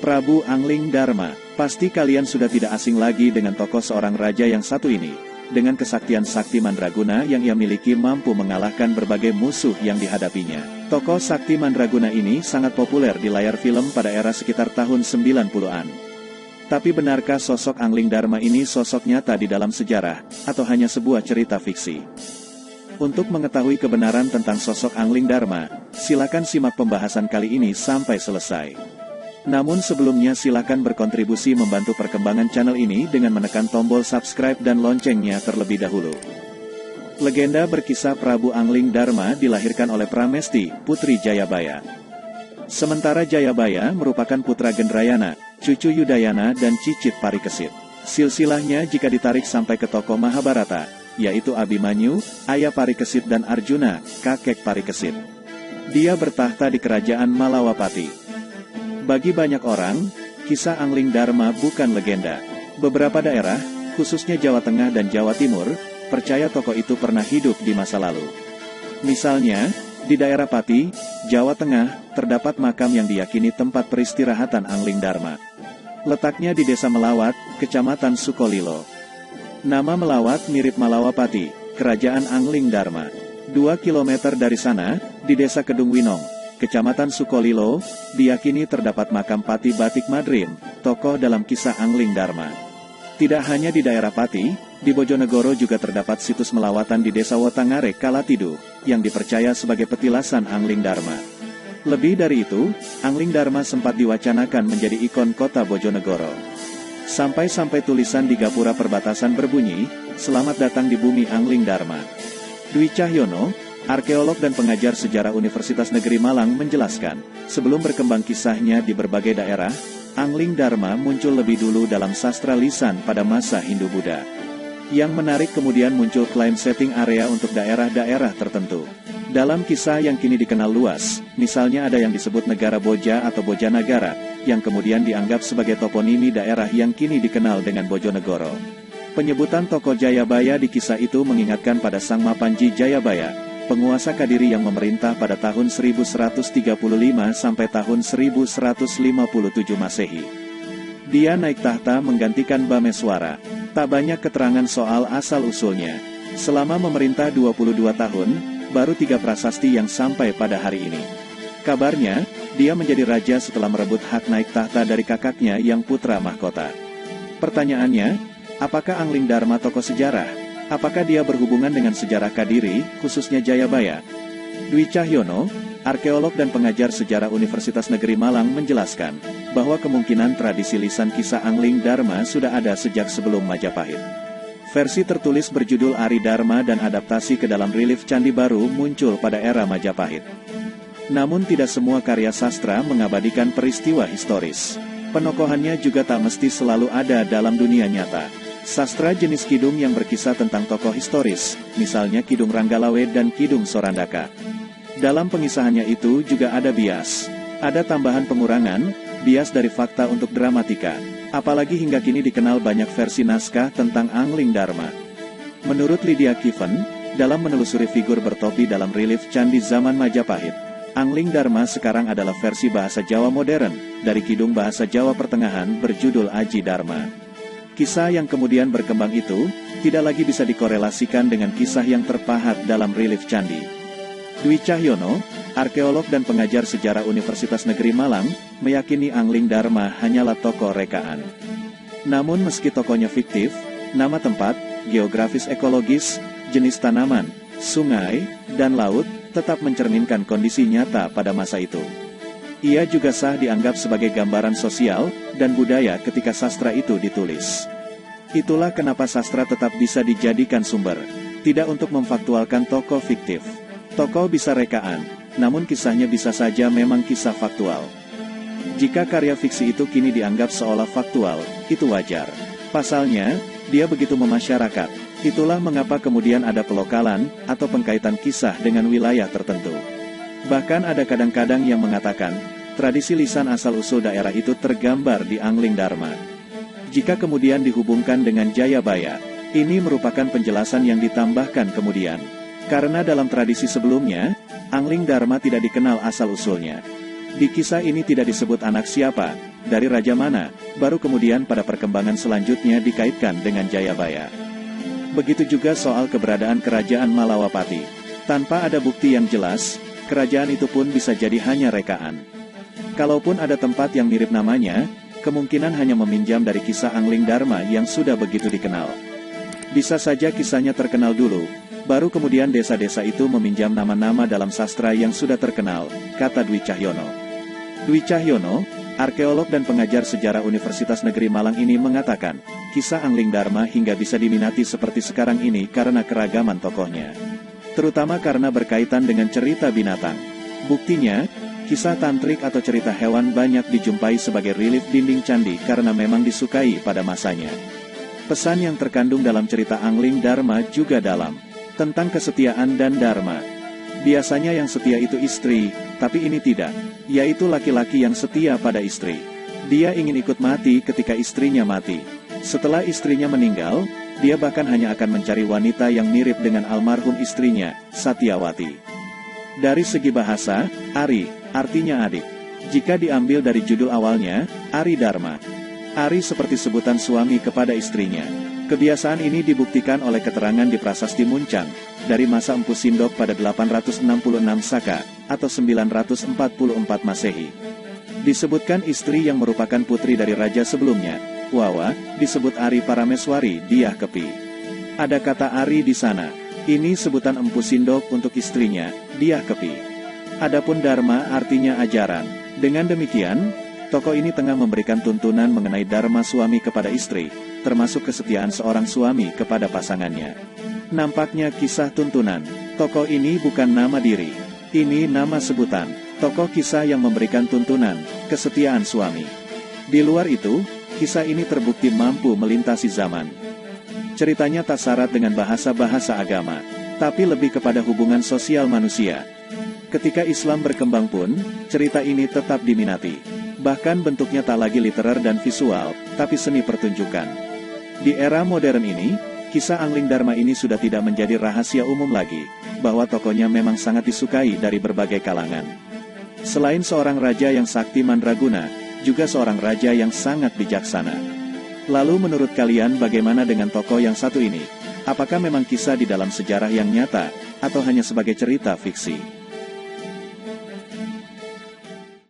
Prabu Angling Darma. Pasti kalian sudah tidak asing lagi dengan tokoh seorang raja yang satu ini. Dengan kesaktian sakti mandraguna yang ia miliki mampu mengalahkan berbagai musuh yang dihadapinya. Tokoh sakti mandraguna ini sangat populer di layar film pada era sekitar tahun 90-an. Tapi benarkah sosok Angling Darma ini sosok nyata di dalam sejarah, atau hanya sebuah cerita fiksi? Untuk mengetahui kebenaran tentang sosok Angling Darma, silakan simak pembahasan kali ini sampai selesai. Namun sebelumnya silakan berkontribusi membantu perkembangan channel ini dengan menekan tombol subscribe dan loncengnya terlebih dahulu. Legenda berkisah Prabu Angling Darma dilahirkan oleh Pramesti, putri Jayabaya. Sementara Jayabaya merupakan putra Gendrayana, cucu Yudayana dan cicit Parikesit. Silsilahnya jika ditarik sampai ke tokoh Mahabharata, yaitu Abimanyu, ayah Parikesit dan Arjuna, kakek Parikesit. Dia bertahta di kerajaan Malawapati. Bagi banyak orang, kisah Angling Darma bukan legenda. Beberapa daerah, khususnya Jawa Tengah dan Jawa Timur, percaya tokoh itu pernah hidup di masa lalu. Misalnya, di daerah Pati, Jawa Tengah, terdapat makam yang diyakini tempat peristirahatan Angling Darma. Letaknya di Desa Melawat, Kecamatan Sukolilo. Nama Melawat mirip Malawapati, kerajaan Angling Darma. 2 km dari sana, di Desa Kedung Winong, Kecamatan Sukolilo, diyakini terdapat makam Pati Batik Madrim, tokoh dalam kisah Angling Darma. Tidak hanya di daerah Pati, di Bojonegoro juga terdapat situs melawatan di Desa Wotangare Kalatidu, yang dipercaya sebagai petilasan Angling Darma. Lebih dari itu, Angling Darma sempat diwacanakan menjadi ikon kota Bojonegoro. Sampai-sampai tulisan di gapura perbatasan berbunyi, "Selamat datang di bumi Angling Darma." Dwi Cahyono, arkeolog dan pengajar sejarah Universitas Negeri Malang menjelaskan, sebelum berkembang kisahnya di berbagai daerah, Angling Darma muncul lebih dulu dalam sastra lisan pada masa Hindu-Buddha. Yang menarik kemudian muncul klaim setting area untuk daerah-daerah tertentu. Dalam kisah yang kini dikenal luas, misalnya ada yang disebut Negara Boja atau Bojanagara, yang kemudian dianggap sebagai toponimi daerah yang kini dikenal dengan Bojonegoro. Penyebutan tokoh Jayabaya di kisah itu mengingatkan pada Sang Mapanji Jayabaya, penguasa Kadiri yang memerintah pada tahun 1135 sampai tahun 1157 Masehi. Dia naik tahta menggantikan Bameswara. Tak banyak keterangan soal asal-usulnya. Selama memerintah 22 tahun, baru 3 prasasti yang sampai pada hari ini. Kabarnya, dia menjadi raja setelah merebut hak naik tahta dari kakaknya yang putra mahkota. Pertanyaannya, apakah Angling Darma tokoh sejarah? Apakah dia berhubungan dengan sejarah Kadiri, khususnya Jayabaya? Dwi Cahyono, arkeolog dan pengajar sejarah Universitas Negeri Malang menjelaskan, bahwa kemungkinan tradisi lisan kisah Angling Darma sudah ada sejak sebelum Majapahit. Versi tertulis berjudul Ari Darma dan adaptasi ke dalam relief Candi Baru muncul pada era Majapahit. Namun tidak semua karya sastra mengabadikan peristiwa historis. Penokohannya juga tak mesti selalu ada dalam dunia nyata. Sastra jenis kidung yang berkisah tentang tokoh historis, misalnya Kidung Ranggalawe dan Kidung Sorandaka. Dalam pengisahannya itu juga ada bias. Ada tambahan pengurangan, bias dari fakta untuk dramatika. Apalagi hingga kini dikenal banyak versi naskah tentang Angling Darma. Menurut Lydia Kiven, dalam menelusuri figur bertopi dalam relief candi zaman Majapahit, Angling Darma sekarang adalah versi bahasa Jawa modern, dari kidung bahasa Jawa pertengahan berjudul Aji Darma. Kisah yang kemudian berkembang itu, tidak lagi bisa dikorelasikan dengan kisah yang terpahat dalam relief candi. Dwi Cahyono, arkeolog dan pengajar sejarah Universitas Negeri Malang, meyakini Angling Darma hanyalah tokoh rekaan. Namun meski tokohnya fiktif, nama tempat, geografis ekologis, jenis tanaman, sungai, dan laut, tetap mencerminkan kondisi nyata pada masa itu. Ia juga sah dianggap sebagai gambaran sosial dan budaya ketika sastra itu ditulis. Itulah kenapa sastra tetap bisa dijadikan sumber, tidak untuk memfaktualkan tokoh fiktif. Tokoh bisa rekaan, namun kisahnya bisa saja memang kisah faktual. Jika karya fiksi itu kini dianggap seolah faktual, itu wajar. Pasalnya, dia begitu memasyarakat. Itulah mengapa kemudian ada pelokalan atau pengkaitan kisah dengan wilayah tertentu. Bahkan ada kadang-kadang yang mengatakan, tradisi lisan asal-usul daerah itu tergambar di Angling Darma. Jika kemudian dihubungkan dengan Jayabaya, ini merupakan penjelasan yang ditambahkan kemudian. Karena dalam tradisi sebelumnya, Angling Darma tidak dikenal asal-usulnya. Di kisah ini tidak disebut anak siapa, dari raja mana, baru kemudian pada perkembangan selanjutnya dikaitkan dengan Jayabaya. Begitu juga soal keberadaan kerajaan Malawapati. Tanpa ada bukti yang jelas, kerajaan itu pun bisa jadi hanya rekaan. Kalaupun ada tempat yang mirip namanya, kemungkinan hanya meminjam dari kisah Angling Dharma yang sudah begitu dikenal. Bisa saja kisahnya terkenal dulu, baru kemudian desa-desa itu meminjam nama-nama dalam sastra yang sudah terkenal, kata Dwi Cahyono. Dwi Cahyono, arkeolog dan pengajar sejarah Universitas Negeri Malang ini mengatakan, kisah Angling Dharma hingga bisa diminati seperti sekarang ini karena keragaman tokohnya. Terutama karena berkaitan dengan cerita binatang. Buktinya, kisah tantrik atau cerita hewan banyak dijumpai sebagai relief dinding candi karena memang disukai pada masanya. Pesan yang terkandung dalam cerita Angling Dharma juga dalam, tentang kesetiaan dan dharma. Biasanya yang setia itu istri, tapi ini tidak, yaitu laki-laki yang setia pada istri. Dia ingin ikut mati ketika istrinya mati. Setelah istrinya meninggal, dia bahkan hanya akan mencari wanita yang mirip dengan almarhum istrinya, Satyawati. Dari segi bahasa, Ari, artinya adik. Jika diambil dari judul awalnya, Ari Dharma. Ari seperti sebutan suami kepada istrinya. Kebiasaan ini dibuktikan oleh keterangan di Prasasti Muncang, dari masa Empu Sindok pada 866 Saka, atau 944 Masehi. Disebutkan istri yang merupakan putri dari raja sebelumnya, Wawa, disebut Ari Parameswari, Diah Kepi. Ada kata Ari di sana, ini sebutan Empu Sindok untuk istrinya, Diah Kepi. Adapun Dharma artinya ajaran. Dengan demikian, tokoh ini tengah memberikan tuntunan mengenai dharma suami kepada istri, termasuk kesetiaan seorang suami kepada pasangannya. Nampaknya kisah tuntunan, tokoh ini bukan nama diri. Ini nama sebutan, tokoh kisah yang memberikan tuntunan, kesetiaan suami. Di luar itu, kisah ini terbukti mampu melintasi zaman. Ceritanya tak syarat dengan bahasa-bahasa agama, tapi lebih kepada hubungan sosial manusia. Ketika Islam berkembang pun, cerita ini tetap diminati. Bahkan bentuknya tak lagi literer dan visual, tapi seni pertunjukan. Di era modern ini, kisah Angling Dharma ini sudah tidak menjadi rahasia umum lagi, bahwa tokohnya memang sangat disukai dari berbagai kalangan. Selain seorang raja yang sakti mandraguna, juga seorang raja yang sangat bijaksana. Lalu menurut kalian bagaimana dengan tokoh yang satu ini? Apakah memang kisah di dalam sejarah yang nyata, atau hanya sebagai cerita fiksi?